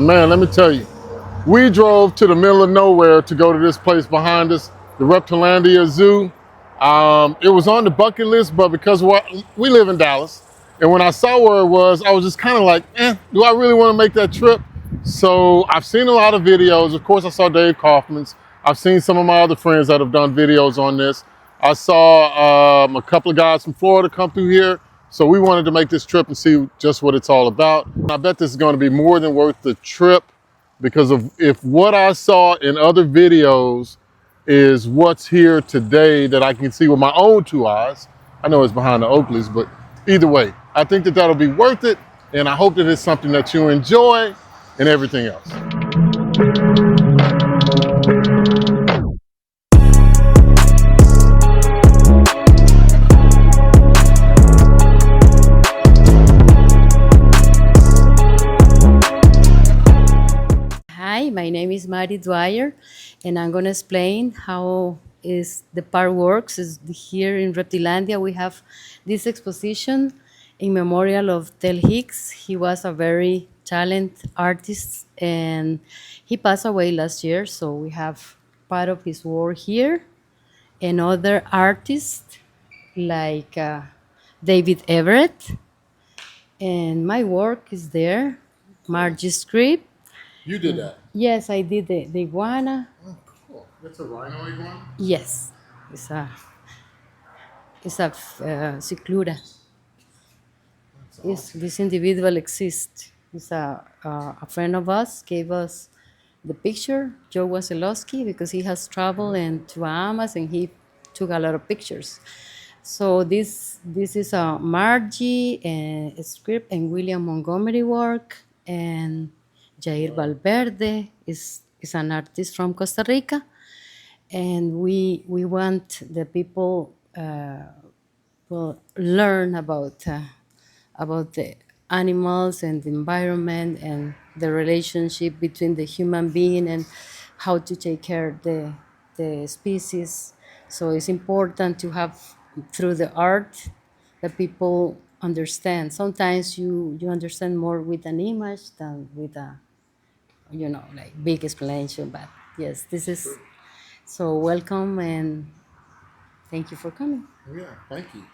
Man, let me tell you, we drove to the middle of nowhere to go to this place behind us, the Reptilandia Zoo. It was on the bucket list, but because we live in Dallas, and when I saw where it was, I was just kind of like, do I really want to make that trip? So I've seen a lot of videos. Of course, I saw Dave Kaufman's. I've seen some of my other friends that have done videos on this. I saw a couple of guys from Florida come through here. So we wanted to make this trip and see just what it's all about. I bet this is going to be more than worth the trip, because if what I saw in other videos is what's here today that I can see with my own two eyes. I know it's behind the Oakleys, but either way, I think that that'll be worth it. And I hope that it's something that you enjoy and everything else. Hi, my name is Mari Dwyer, and I'm going to explain how the park works. Here in Reptilandia, we have this exposition in memorial of Tel Hicks. He was a very talented artist, and he passed away last year, so we have part of his work here. And other artists like David Everett, and my work is there, Margie's script. You did that? Yes, I did the iguana. Oh, cool. That's a rhino iguana? Yes, it's a ciclura. Awesome. This individual exists. It's a friend of us gave us the picture, Joe Wasilowski, because he has traveled to Bahamas and he took a lot of pictures. So this is a Margie a script and William Montgomery work, and Jair Valverde is an artist from Costa Rica, and we want the people will learn about the animals and the environment and the relationship between the human being and how to take care of the species. So it's important to have through the art that people understand. Sometimes you understand more with an image than with a like big explanation, but yes, this is so welcome and thank you for coming. Yeah, thank you.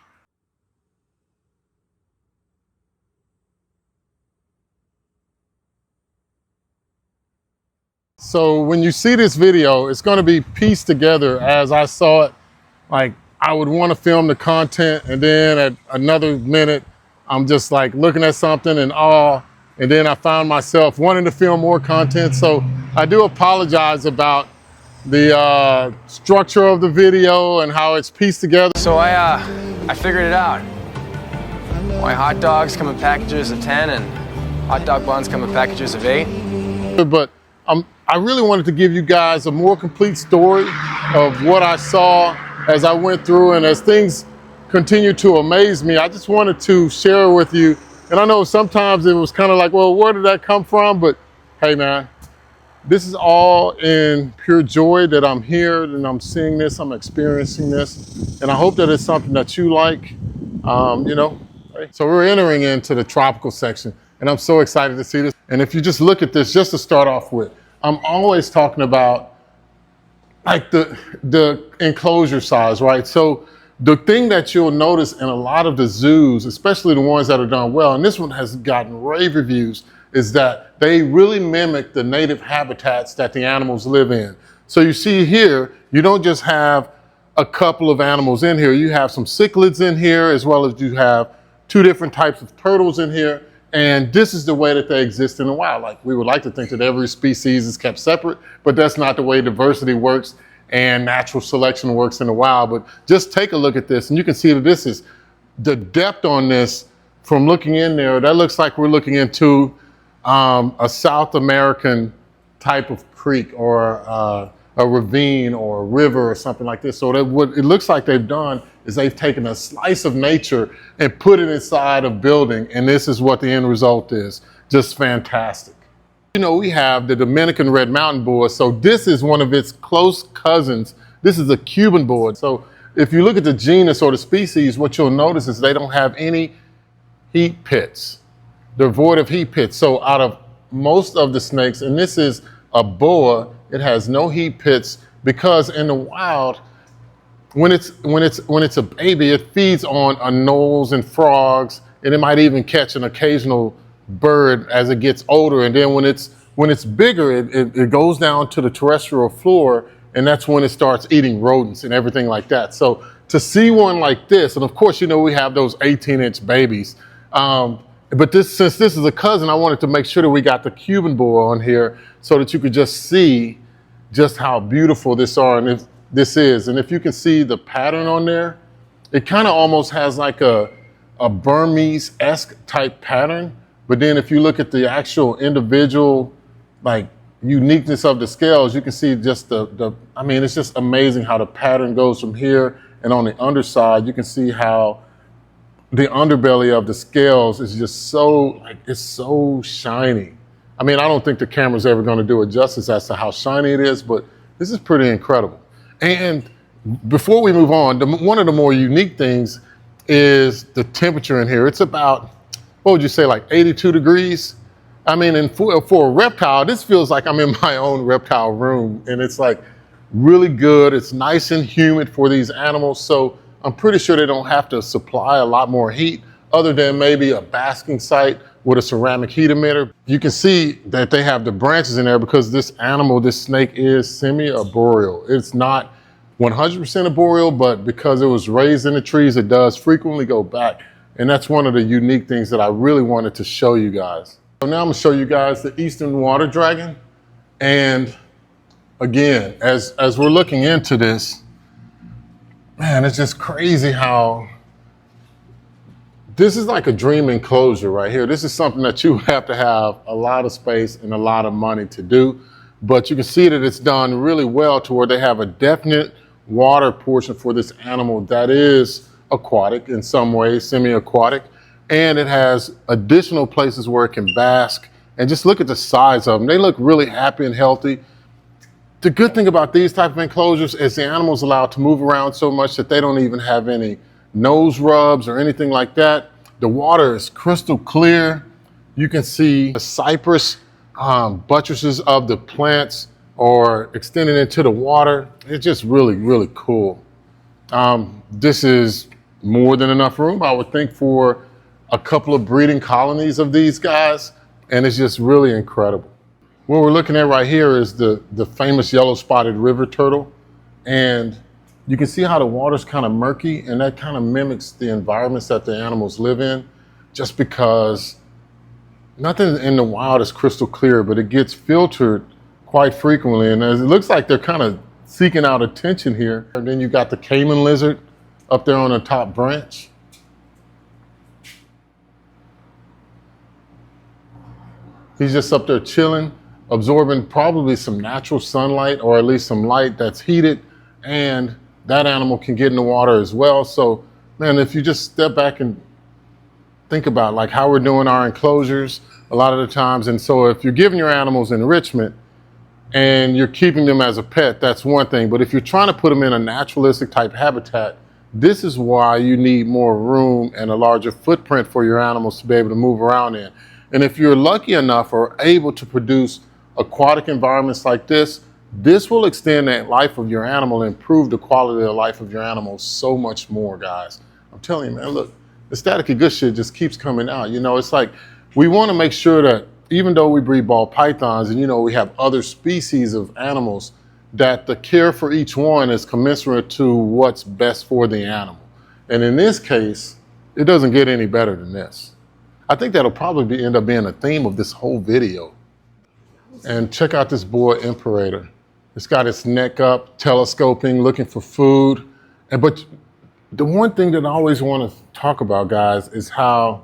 So when you see this video, it's going to be pieced together as I saw it. Like, I would want to film the content, and then at another minute, I'm just like looking at something in awe. And then I found myself wanting to film more content. So I do apologize about the structure of the video and how it's pieced together. So I figured it out. Why hot dogs come in packages of 10 and hot dog buns come in packages of 8. But I really wanted to give you guys a more complete story of what I saw as I went through, and as things continue to amaze me, I just wanted to share with you. And I know sometimes it was kind of like, well, where did that come from? But hey, man, this is all in pure joy that I'm here and I'm seeing this, I'm experiencing this. And I hope that it's something that you like, Right? So we're entering into the tropical section, and I'm so excited to see this. And if you just look at this, just to start off with, I'm always talking about like the enclosure size, right? So the thing that you'll notice in a lot of the zoos, especially the ones that are done well, and this one has gotten rave reviews, is that they really mimic the native habitats that the animals live in. So you see here, you don't just have a couple of animals in here, you have some cichlids in here, as well as you have 2 different types of turtles in here. And this is the way that they exist in the wild. Like, we would like to think that every species is kept separate, but that's not the way diversity works and natural selection works in the wild. But just take a look at this, and you can see that this is the depth on this from looking in there. That looks like we're looking into a South American type of creek or a ravine or a river or something like this. So that what it looks like they've done is they've taken a slice of nature and put it inside a building, and this is what the end result is. Just fantastic. You know, we have the Dominican red mountain boar. So this is one of its close cousins. This is a Cuban boar. So if you look at the genus or the species, what you'll notice is they don't have any heat pits. They're void of heat pits. So out of most of the snakes, and this is a boa, it has no heat pits because in the wild, when it's a baby, it feeds on anoles and frogs, and it might even catch an occasional bird as it gets older. And then when it's bigger, it goes down to the terrestrial floor, and that's when it starts eating rodents and everything like that. So to see one like this, and of course, you know, we have those 18-inch babies. But since this is a cousin, I wanted to make sure that we got the Cuban boa on here so that you could just see just how beautiful this is. And if you can see the pattern on there, it kind of almost has like a Burmese-esque type pattern. But then if you look at the actual individual, like, uniqueness of the scales, you can see just I mean, it's just amazing how the pattern goes from here, and on the underside, you can see how the underbelly of the scales is just so, like, it's so shiny. I mean, I don't think the camera's ever going to do it justice as to how shiny it is, but this is pretty incredible. And before we move on, one of the more unique things is the temperature in here. It's about, what would you say, like 82 degrees? I mean, and for a reptile, this feels like I'm in my own reptile room, and it's like really good. It's nice and humid for these animals. So I'm pretty sure they don't have to supply a lot more heat other than maybe a basking site with a ceramic heat emitter. You can see that they have the branches in there because this animal, this snake, is semi-arboreal. It's not 100% arboreal, but because it was raised in the trees, it does frequently go back. And that's one of the unique things that I really wanted to show you guys. So now I'm gonna show you guys the Eastern water dragon. And again, as we're looking into this, man, it's just crazy how this is like a dream enclosure right here. This is something that you have to have a lot of space and a lot of money to do. But you can see that it's done really well to where they have a definite water portion for this animal that is aquatic in some ways, semi-aquatic. And it has additional places where it can bask. And just look at the size of them. They look really happy and healthy. The good thing about these type of enclosures is the animal's allowed to move around so much that they don't even have any nose rubs or anything like that. The water is crystal clear. You can see the cypress buttresses of the plants are extending into the water. It's just really, really cool. This is more than enough room, I would think, for a couple of breeding colonies of these guys, and it's just really incredible. What we're looking at right here is the famous yellow-spotted river turtle, and you can see how the water's kind of murky, and that kind of mimics the environments that the animals live in, just because nothing in the wild is crystal clear, but it gets filtered quite frequently, and it looks like they're kind of seeking out attention here. And then you got the caiman lizard up there on the top branch. He's just up there chilling, absorbing probably some natural sunlight, or at least some light that's heated, and that animal can get in the water as well. So, man, if you just step back and think about like how we're doing our enclosures a lot of the times, and so if you're giving your animals enrichment and you're keeping them as a pet, that's one thing. But if you're trying to put them in a naturalistic type habitat, this is why you need more room and a larger footprint for your animals to be able to move around in. And if you're lucky enough or able to produce aquatic environments like this, this will extend the life of your animal and improve the quality of life of your animals so much more, guys. I'm telling you, man, look, the static good shit just keeps coming out. You know, it's like we want to make sure that even though we breed ball pythons and, you know, we have other species of animals, that the care for each one is commensurate to what's best for the animal. And in this case, it doesn't get any better than this. I think that'll probably end up being a theme of this whole video. And check out this boa imperator. It's got its neck up, telescoping, looking for food. But the one thing that I always want to talk about, guys, is how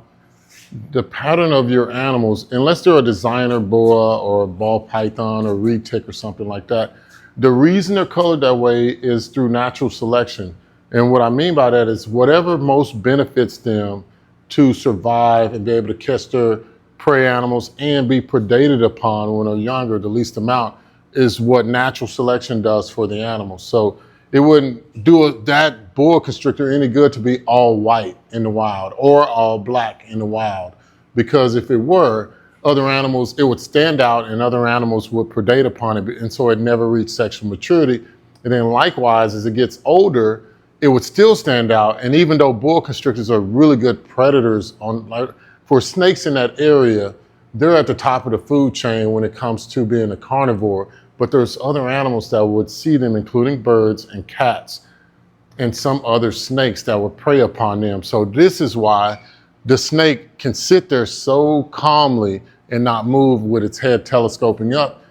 the pattern of your animals, unless they're a designer boa or a ball python or reed tick or something like that, the reason they're colored that way is through natural selection. And what I mean by that is whatever most benefits them to survive and be able to catch their prey animals and be predated upon when they're younger, the least amount, is what natural selection does for the animals. So it wouldn't do that boa constrictor any good to be all white in the wild or all black in the wild, because if it were, other animals, it would stand out and other animals would predate upon it. And so it never reached sexual maturity. And then likewise, as it gets older, it would still stand out. And even though boa constrictors are really good predators for snakes in that area, they're at the top of the food chain when it comes to being a carnivore. But there's other animals that would see them, including birds and cats and some other snakes that would prey upon them. So this is why the snake can sit there so calmly and not move with its head telescoping up,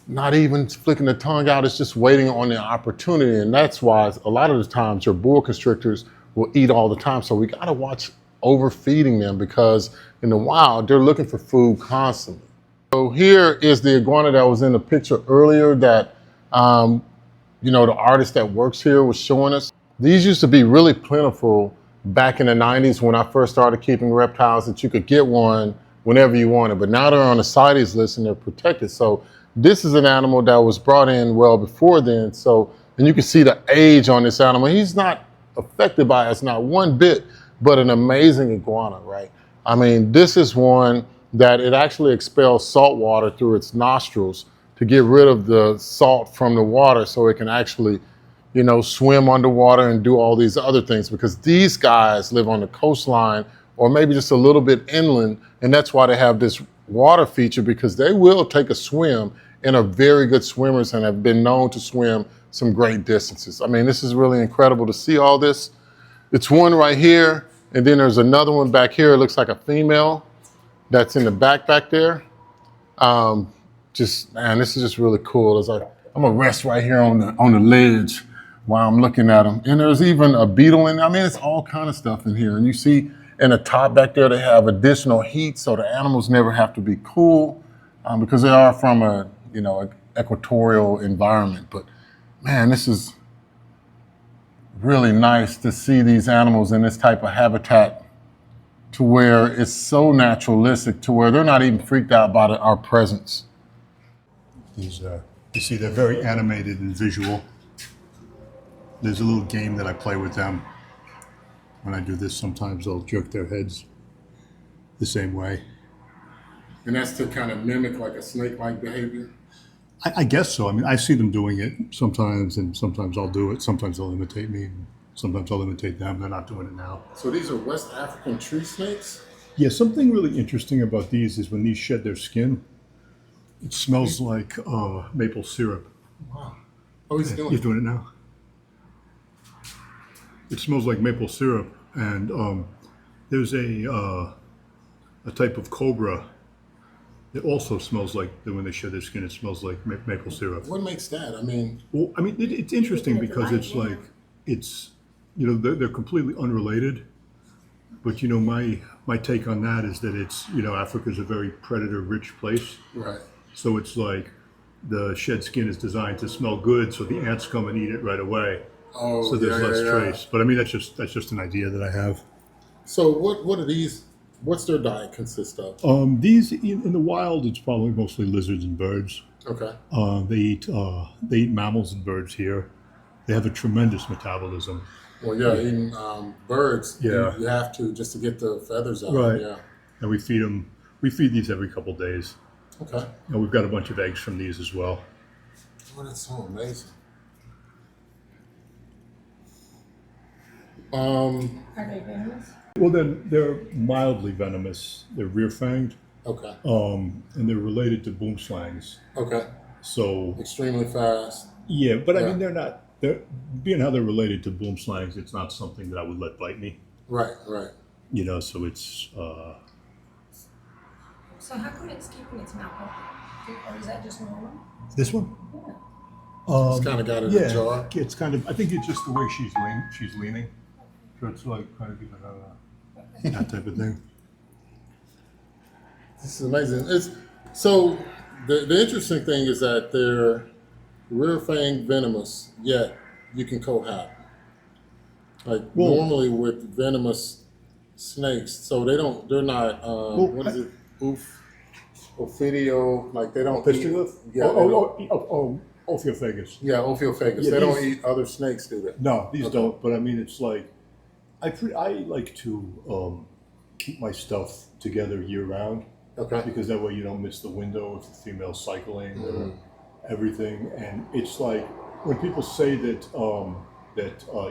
not even flicking the tongue out. It's just waiting on the opportunity. And that's why a lot of the times your boa constrictors will eat all the time. So we gotta watch overfeeding them, because in the wild, they're looking for food constantly. So here is the iguana that was in the picture earlier that, you know, the artist that works here was showing us. These used to be really plentiful back in the 90s when I first started keeping reptiles, that you could get one whenever you wanted, but now they're on the CITES list and they're protected. So this is an animal that was brought in well before then. So, and you can see the age on this animal. He's not affected by us, not one bit, but an amazing iguana, right? I mean, this is one that it actually expels salt water through its nostrils to get rid of the salt from the water so it can actually, you know, swim underwater and do all these other things, because these guys live on the coastline or maybe just a little bit inland. And that's why they have this water feature, because they will take a swim and are very good swimmers and have been known to swim some great distances. I mean, this is really incredible to see all this. It's one right here. And then there's another one back here. It looks like a female that's in the back there. Just, man, this is just really cool. It's like, I'm gonna rest right here on the ledge while I'm looking at them. And there's even a beetle in there. I mean, it's all kind of stuff in here. And you see in the top back there, they have additional heat, so the animals never have to be cool, because they are from a, you know, equatorial environment. But man, this is really nice to see these animals in this type of habitat, to where it's so naturalistic, to where they're not even freaked out by our presence. These, you see, they're very animated and visual. There's a little game that I play with them. When I do this, sometimes they'll jerk their heads the same way. And that's to kind of mimic like a snake-like behavior? I guess so. I mean, I see them doing it sometimes, and sometimes I'll do it. Sometimes they'll imitate me, and sometimes I'll imitate them. They're not doing it now. So these are West African tree snakes? Yeah, something really interesting about these is when these shed their skin, it smells like maple syrup. Wow. Oh, he's doing it. He's doing it now. It smells like maple syrup, and there's a type of cobra that also smells like, when they shed their skin, it smells like maple syrup. What makes that? I mean, well, I mean, it's interesting because it's like, it's, you know, they're completely unrelated. But, you know, my take on that is that it's, you know, Africa's a very predator-rich place. right. So it's like the shed skin is designed to smell good, so the ants come and eat it right away. Oh, So there's less yeah. trace. But I mean, that's just an idea that I have. So what are these? What's their diet consist of? These in the wild, it's probably mostly lizards and birds. Okay. They eat mammals and birds here. They have a tremendous metabolism. Well, yeah, eating birds. Yeah. You have to, just to get the feathers out. Right. Yeah. And we feed them. We feed these every couple of days. Okay. And we've got a bunch of eggs from these as well. Oh, that's so amazing. Are they venomous? Well, then they're mildly venomous. They're rear-fanged. Okay. And they're related to boomslangs. Okay. So Extremely fast. yeah, but I Yeah. mean, they're not. They're being how they're related to boomslangs. It's not something that I would let bite me. Right. Right. You know, so it's. So how come it's keeping its mouth open? Or is that just normal? This one? It's kind of got it in a jar. It's kind of. I think it's just the way she's leaning. So it's like kind of giving her that type of thing. This is amazing. It's so the interesting thing is that they're rear fang venomous, yet you can cohab. Like normally with venomous snakes, so they're not. What is it? Ophidio, like they don't eat. Yeah. Ophiophagus. Yeah, Ophiophagus. Yeah, they don't eat other snakes, do they? No, these don't. But I mean, it's like I like to keep my stuff together year round. Okay. Because that way you don't miss the window if the female's cycling or everything. And it's like when people say that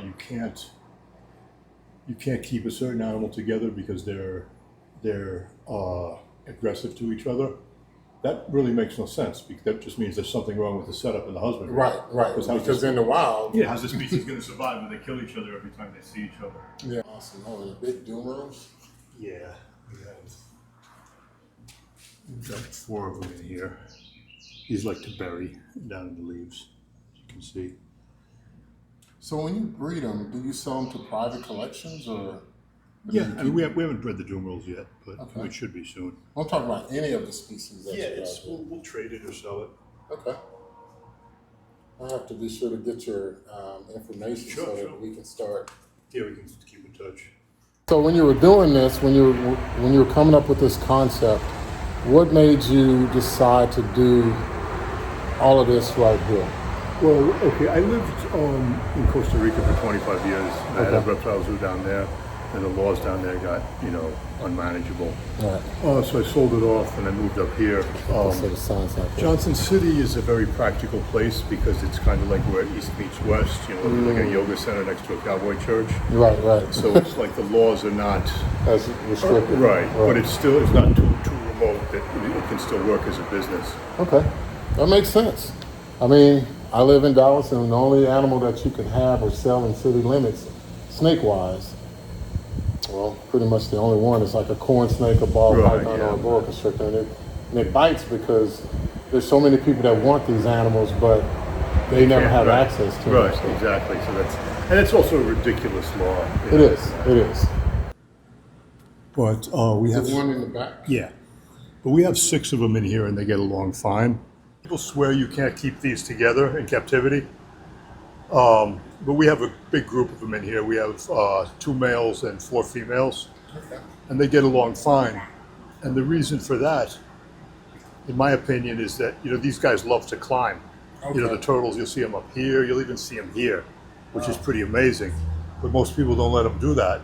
you can't keep a certain animal together because they're aggressive to each other. That really makes no sense because that just means there's something wrong with the setup and the husband. Right. Because in the wild. Yeah, how's the species going to survive when they kill each other every time they see each other? Yeah. Awesome. Oh, the big doom rooms. Yeah, we've got 4 of them in here. These like to bury down in the leaves, as you can see. So when you breed them, do you sell them to private collections or? Yeah, I mean, we haven't bred the doom rolls yet, but Okay. it should be soon. I'm talking about any of the species. That you guys do. we'll trade it or sell it. Okay. I have to be sure to get your information Sure, so sure. that we can start. Yeah, we can keep in touch. So when you were doing this, when you were coming up with this concept, what made you decide to do all of this right here? Well, okay, I lived in Costa Rica for 25 years. I had a reptile zoo down there, and the laws down there got, unmanageable. Right. So I sold it off and I moved up here. So the signs out there. Johnson City is a very practical place because it's kind of like where East meets West, like a yoga center next to a cowboy church. Right. So it's like the laws are not As restricted. right, but it's not too remote that it can still work as a business. Okay. That makes sense. I mean, I live in Dallas, and the only animal that you can have or sell in city limits, snake-wise, well, pretty much the only one is like a corn snake, a ball python, or a boa constrictor, and it bites because there's so many people that want these animals, but they never have access to them. Right, So. exactly. And it's also a ridiculous law. It is. But we have one in the back. Yeah, but we have 6 of them in here, and they get along fine. People swear you can't keep these together in captivity, but we have a big group of them in here. We have 2 males and 4 females, and they get along fine. And the reason for that, in my opinion, is that these guys love to climb. The turtles, you'll see them up here. You'll even see them here, which is pretty amazing. But most people don't let them do that.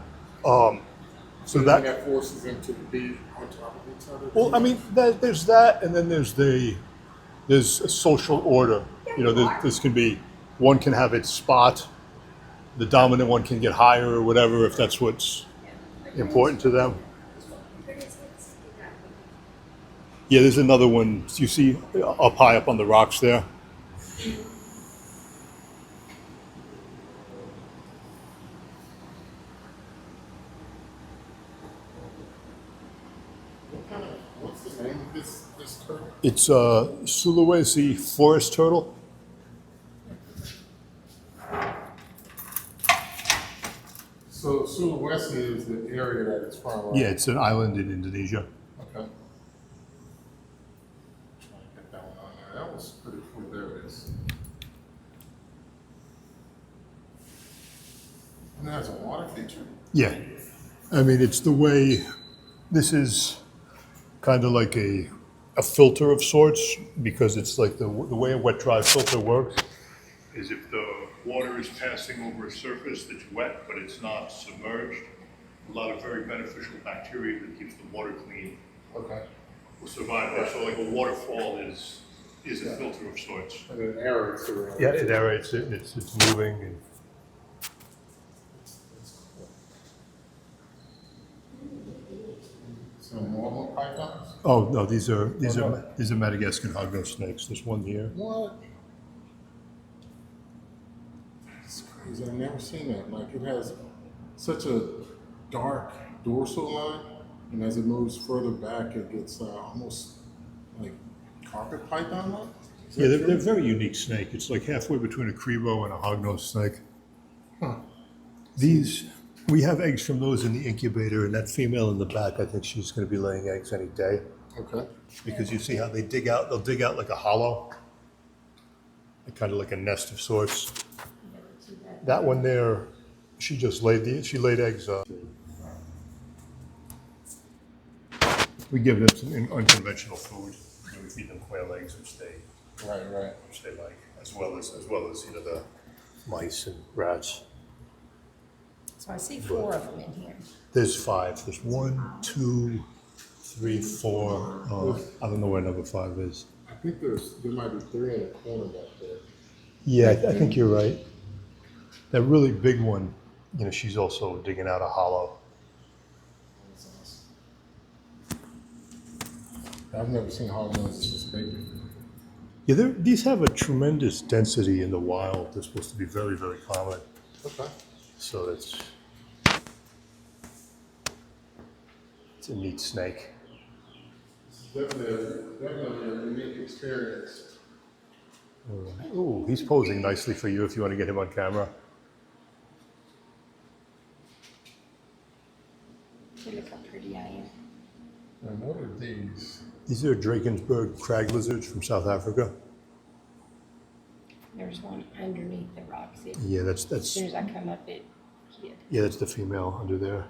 So that forces them to be on top of each other. Well, I mean, there's that, and then there's a social order. This can be, one can have its spot, the dominant one can get higher or whatever if that's what's important to them. Yeah, there's another one. You see up high up on the rocks there. What's the name of this turtle? It's a Sulawesi forest turtle. So Sulawesi is the area that it's from, right? Yeah, it's an island in Indonesia. Okay. Trying to get that one on there. That was pretty cool. There it is. And it has a water feature. Yeah, I mean, it's the way, this is kind of like a filter of sorts, because it's like the way a wet dry filter works is if the water is passing over a surface that's wet but it's not submerged, a lot of very beneficial bacteria that keeps the water clean Okay. will survive there. So like a waterfall is a filter of sorts. And it aerates around. Yeah, it aerates it and it's moving. And So normal pythons? oh no, these are Madagascan hognose snakes. There's one here. What? It's crazy. I've never seen that. Like, it has such a dark dorsal line, and as it moves further back, it gets almost like carpet python-like. Is that Yeah, true? they're a very unique snake. It's like halfway between a crebo and a hognose snake. Huh. These, we have eggs from those in the incubator, and that female in the back, I think she's going to be laying eggs any day. Okay. Because you see how they dig out, they'll dig out like a hollow, kind of like a nest of sorts. That one there, she just laid eggs. We give them some unconventional food. We feed them quail eggs, which they Right. like, as well as the mice and rats. So I see 4 of them in here. There's 5. There's 1, 2, 3, 4. I don't know where number 5 is. I think there might be 3 in the corner back there. Yeah, I think you're right. That really big one, you know, she's also digging out a hollow. That's awesome. I've never seen hognoses this big. Yeah, these have a tremendous density in the wild. They're supposed to be very, very common. Okay. So it's a neat snake. Definitely a unique experience. Oh, he's posing nicely for you if you want to get him on camera. Look how pretty I am. And what are these? These are Drakensberg crag lizards from South Africa. There's one underneath the rocks. Yeah, As soon as I come up, it hid. yeah, that's the female under there.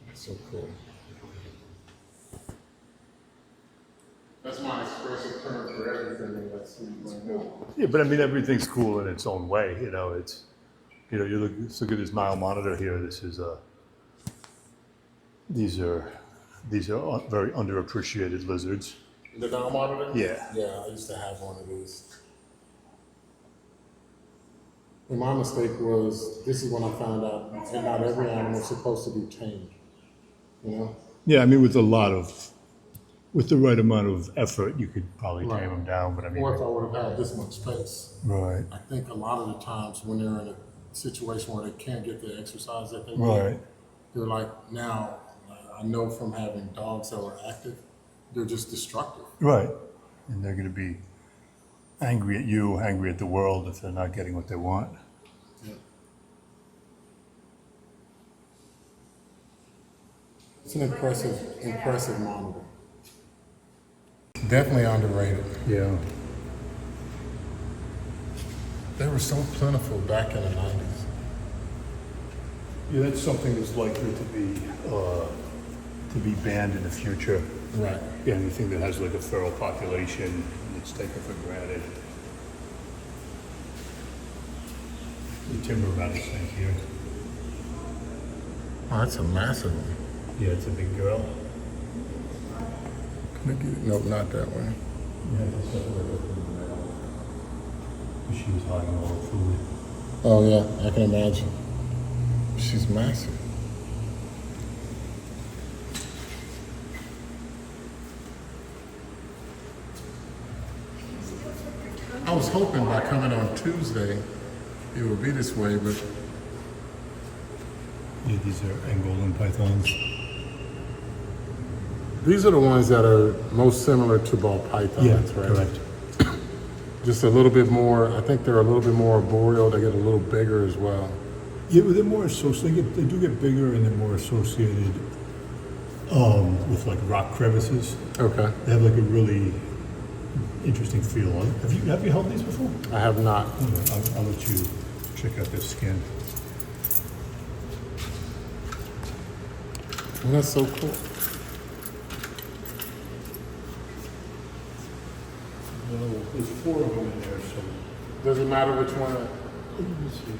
That's so cool. That's my expressive term for everything that I see right now. Yeah, but I mean everything's cool in its own way. You know, it's you look at this Nile monitor here. This is these are very underappreciated lizards. The Nile monitor? Yeah. Yeah, I used to have one of these. And my mistake was, this is when I found out that not every animal is supposed to be tamed. You know? Yeah, I mean with the right amount of effort, you could probably Right. tame them down. But I mean, Or if I would have had this much space. right, I think a lot of the times when they're in a situation where they can't get the exercise that they need, right, they're like, now, I know from having dogs that were active, they're just destructive. right, and they're going to be angry at you, angry at the world if they're not getting what they want. Yeah. It's an impressive monitor. Definitely underrated. Yeah. They were so plentiful back in the 90s. Yeah, that's something that's likely to be banned in the future. Right. Yeah, anything that has like a feral population, it's taken for granted. The timber rattlesnake here. Oh, that's a massive one. Yeah, it's a big girl. Can I get it? Nope, not that way. Yeah, it's she was hiding all the food. Oh yeah, I can imagine. She's massive. I was hoping by coming on Tuesday, it would be this way, but Yeah, these are Angolan pythons. these are the ones that are most similar to ball pythons, right? correct. Just a little bit more, I think they're a little bit more arboreal, they get a little bigger as well. Yeah, but they're more associated. They do get bigger, and they're more associated with like rock crevices. Okay. They have like a really interesting feel. Have you held these before? I have not. I'll let you check out their skin. And that's so cool. There's 4 of them in there, so Does it matter which one? let me see.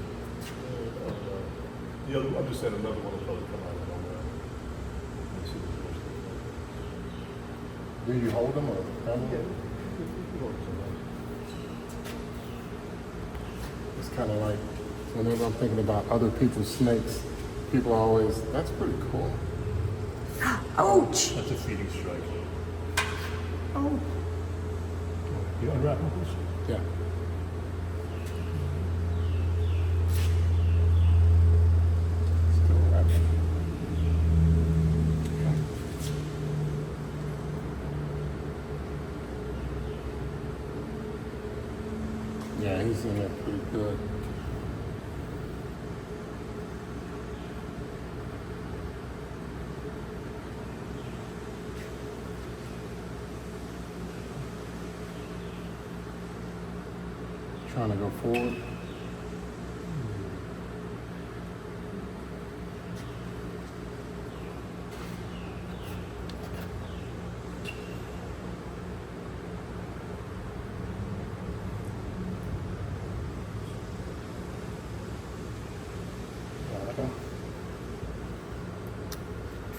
The other, I just said another one will probably come out of nowhere. Let's see Do what you hold them or? It's kind of like whenever I'm thinking about other people's snakes, people are always, that's pretty cool. Ouch! That's a feeding strike. Oh. You unwrap them, please? Yeah. Still wrapping. Yeah, he's in there pretty good. Trying to go forward.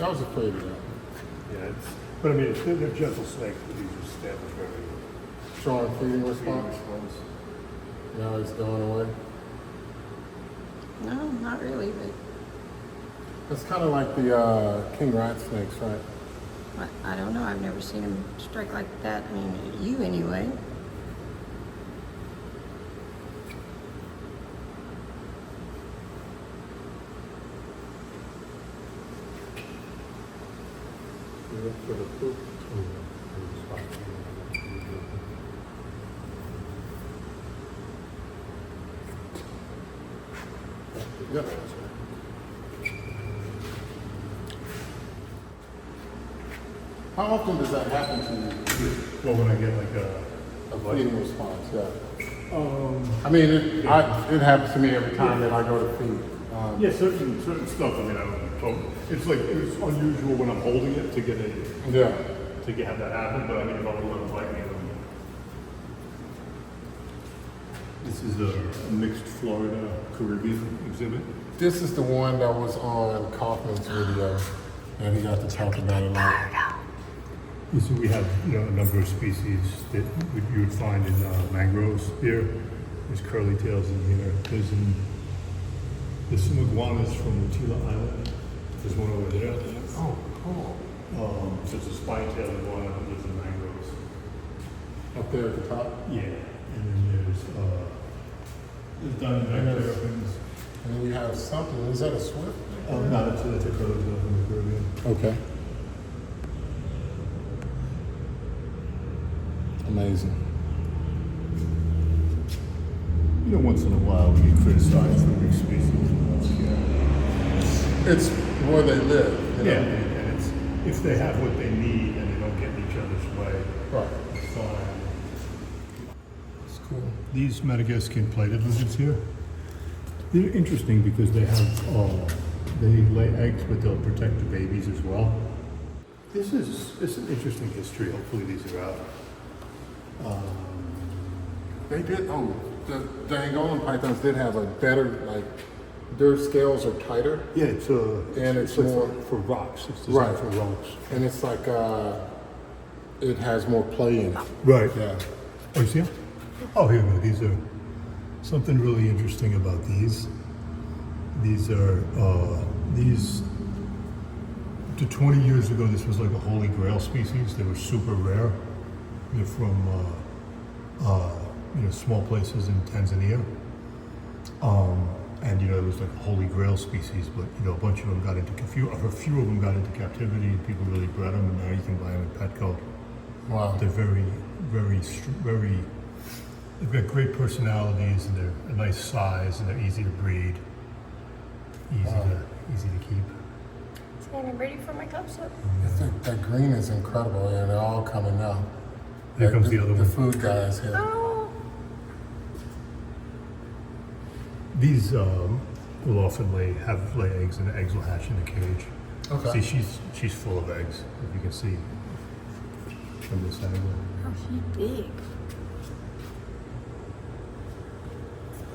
I was afraid of that. Yeah, but I mean, they're gentle snakes, but these are standard very Strong feeding response. response. Now it's going away. No, not really, It's kind of like the king rat snakes, right? but I don't know. I've never seen him strike like that. I mean, you anyway. You look for the poop. Yeah. How often does that happen to you? Well, when I get like A feeding response, yeah. I mean, it happens to me every time that I go to feed. yeah, certain stuff. I mean, it's like it's unusual when I'm holding it to get it Yeah. have that happen. But I mean, if I'm letting bite me, this is a mixed Florida Caribbean exhibit. This is the one that was on Kaufman's video, and he got to talk about it a lot. You see, we have a number of species that you would find in mangroves here. There's curly tails in here. There's some iguanas from Tila Island. There's one over there. Oh, cool. So it's a spine-tailed iguana that lives in mangroves. Up there at the top. Yeah, and then there's diamondback terrapins. And then we have something. Is that a swift? No, that's a curly tail from the Caribbean. Okay. Amazing. Once in a while we get criticized for big species. It's where they live. You know? Yeah, and it's if they have what they need and they don't get in each other's way. Right. It's fine. It's cool. These Madagascan plated lizards here, they're interesting because they have they lay eggs, but they'll protect the babies as well. It's an interesting history. Hopefully these are out. They did. Oh, the Angolan pythons did have a better, like, their scales are tighter, Yeah, it's like more- for rocks. It's designed Right. for rocks. and it's like it has more play in it. Right. Yeah. Oh, you see them? Oh, here we go. These are something really interesting about these. These are to 20 years ago. This was like a holy grail species. They were super rare. They're from small places in Tanzania. And it was like a holy grail species, but a bunch of them got into a few of them got into captivity, and people really bred them, and now you can buy them at Petco. Wow. They're very, very, very. They've got great personalities, and they're a nice size, and they're easy to breed, easy to keep. And I'm ready for my cups up. That green is incredible, and they're all coming now. Here comes the other The one. food guy is here. Oh, These will often lay eggs, and the eggs will hatch in a cage. Okay. See, she's full of eggs, if you can see from this angle. oh, she's big.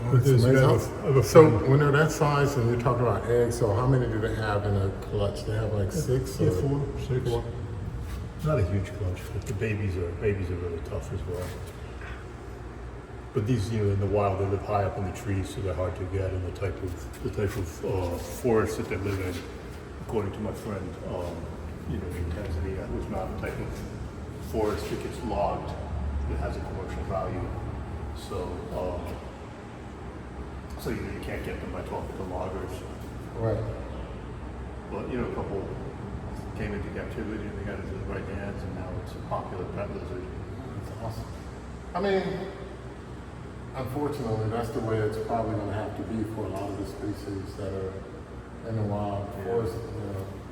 Oh, But it's there's- amazing. I have a So friend- when they're that size, and you're talking about eggs, so how many do they have in a clutch? They have like 6 Yeah, or 4, 6. Four? Not a huge clutch, but the babies are really tough as well. But these, in the wild, they live high up in the trees, so they're hard to get. And the type of forest that they live in, according to my friend, in Tanzania, was not a type of forest that gets logged that has a commercial value. So you can't get them by talking to loggers. Right. But a couple came into captivity and they got into the right hands, and now it's a popular pet lizard. That's awesome. I mean, unfortunately, that's the way it's probably going to have to be for a lot of the species that are in the wild forest.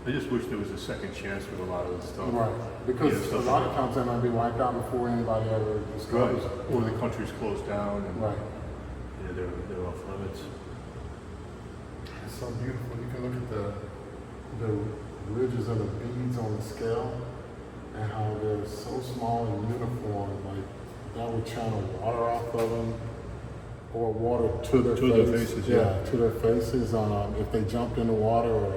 I just wish there was a second chance with a lot of this stuff. Right. Because Yeah, a lot of times they might be wiped out before anybody ever discovers it. Or the country's closed down and Right. they're off limits. It's so beautiful. You can look at the ridges of the beads on the scale and how they're so small and uniform. Like that would channel water off of them or water to their To their face. faces, Yeah, yeah. to their faces. If they jumped in the water or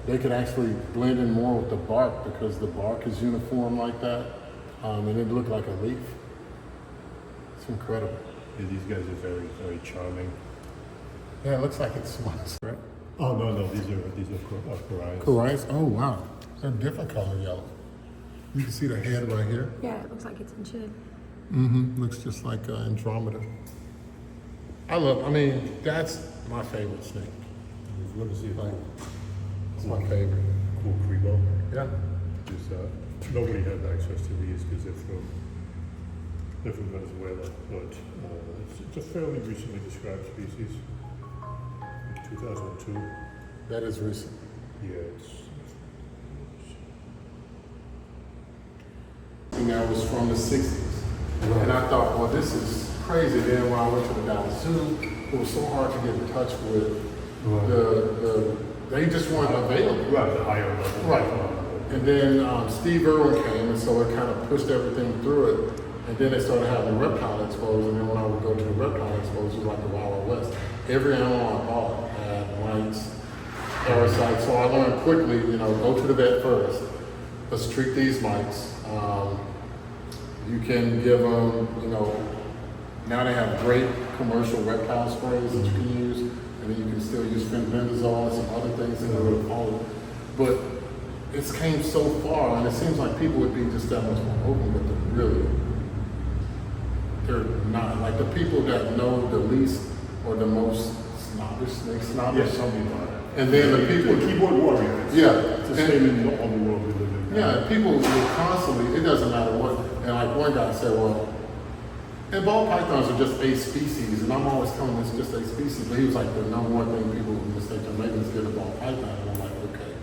they could actually blend in more with the bark because the bark is uniform like that, and it looked like a leaf. It's incredible. Yeah, these guys are very, very charming. Yeah, it looks like it smiles, right? Oh no, these are Corias. Corias? Oh wow, they're different color yellow. You can see the head right here. Yeah, it looks like it's in shed. Looks just like Andromeda. I mean, that's my favorite snake. Let me see if I It's my favorite. cool Crebo. Yeah. Because nobody has access to these because they're from Venezuela, but it's a fairly recently described species. 2002. That is recent. Yeah, it's And that was from the 60s. And I thought, well, this is crazy. Then when I went to the Dallas Zoo, it was so hard to get in touch with. They just weren't available. right, the higher level. Right. And then Steve Irwin came, and so it kind of pushed everything through it. And then they started having the reptile expos, and then when I would go to the reptile expos, it was like the Wild Wild West. Every animal I bought had mites, parasites, so I learned quickly, go to the vet first. Let's treat these mites. You can give them, now they have great commercial reptile sprays that you can use, and then you can still use fenbendazole and some other things that are all. But it's came so far, and it seems like people would be just that much more open, but they're not. Like the people that know the least or the most snobbish, Yes, some people are. and then the people, keyboard warriors. yeah, It's the same in all the world we live in. yeah, people will constantly, it doesn't matter what, and like one guy said, well, and ball pythons are just a species, and I'm always telling them it's just a species, but he was like, the number one thing people mistake their making is get a ball python, and I'm like, okay,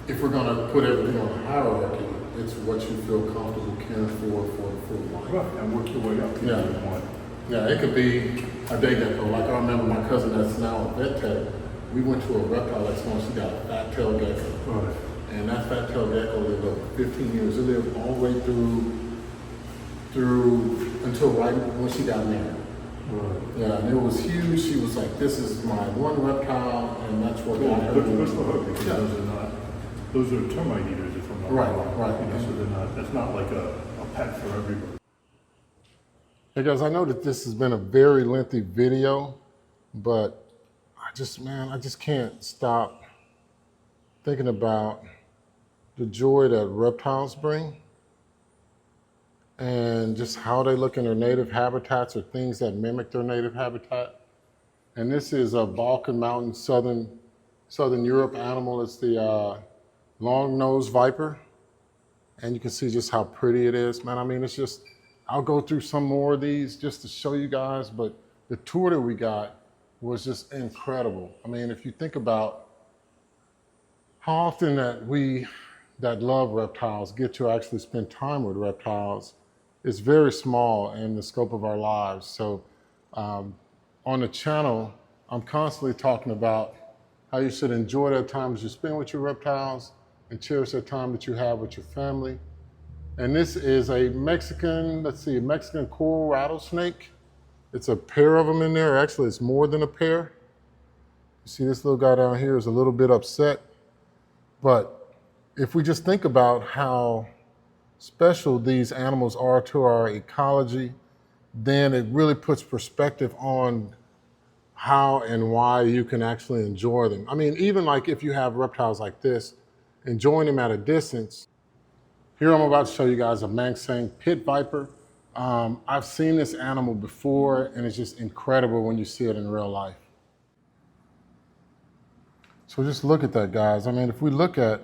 if we're gonna put everything on a hierarchy, it's what you feel comfortable caring for life. Right, and work your way up. Yeah. Yeah, it could be a day gecko. Like I remember my cousin that's now a vet tech, we went to a reptile expo and she got a fat tail gecko. Right. And that fat tail gecko lived over 15 years. It lived all the way through until right when she got married. Right. Yeah, and it was huge. She was like, this is my one reptile, and that's what got her. Good for her because Yeah. those are termite eaters if I'm not Right, wrong. right. So that's not like a pet for everybody. Hey guys, I know that this has been a very lengthy video, but I just can't stop thinking about the joy that reptiles bring and just how they look in their native habitats or things that mimic their native habitat. And this is a Balkan Mountain, Southern Europe animal. It's the long-nosed viper. And you can see just how pretty it is, man. I mean, it's just, I'll go through some more of these just to show you guys, but the tour that we got was just incredible. I mean, if you think about how often that we that love reptiles get to actually spend time with reptiles, it's very small in the scope of our lives. So on the channel, I'm constantly talking about how you should enjoy that time that you spend with your reptiles and cherish that time that you have with your family. And this is a Mexican coral rattlesnake. It's a pair of them in there. Actually, it's more than a pair. You see this little guy down here is a little bit upset. But if we just think about how special these animals are to our ecology, then it really puts perspective on how and why you can actually enjoy them. I mean, even like if you have reptiles like this, enjoying them at a distance. Here I'm about to show you guys a Mangsang pit viper. I've seen this animal before, and it's just incredible when you see it in real life. So just look at that, guys. I mean, if we look at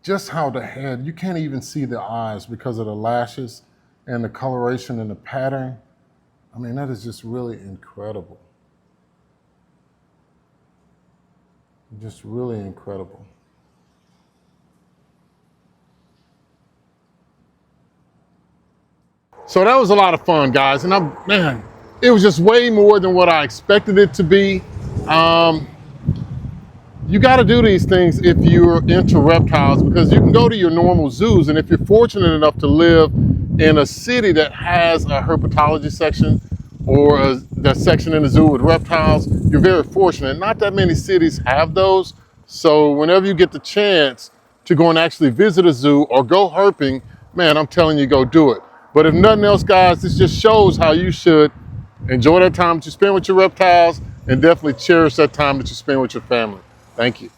just how the head, you can't even see the eyes because of the lashes and the coloration and the pattern. I mean, that is just really incredible. Just really incredible. So that was a lot of fun, guys. And man, it was just way more than what I expected it to be. You got to do these things if you're into reptiles, because you can go to your normal zoos, and if you're fortunate enough to live in a city that has a herpetology section or that section in the zoo with reptiles, you're very fortunate. Not that many cities have those, So whenever you get the chance to go and actually visit a zoo or go herping, man, I'm telling you, go do it. But if nothing else, guys, this just shows how you should enjoy that time that you spend with your reptiles and definitely cherish that time that you spend with your family. Thank you.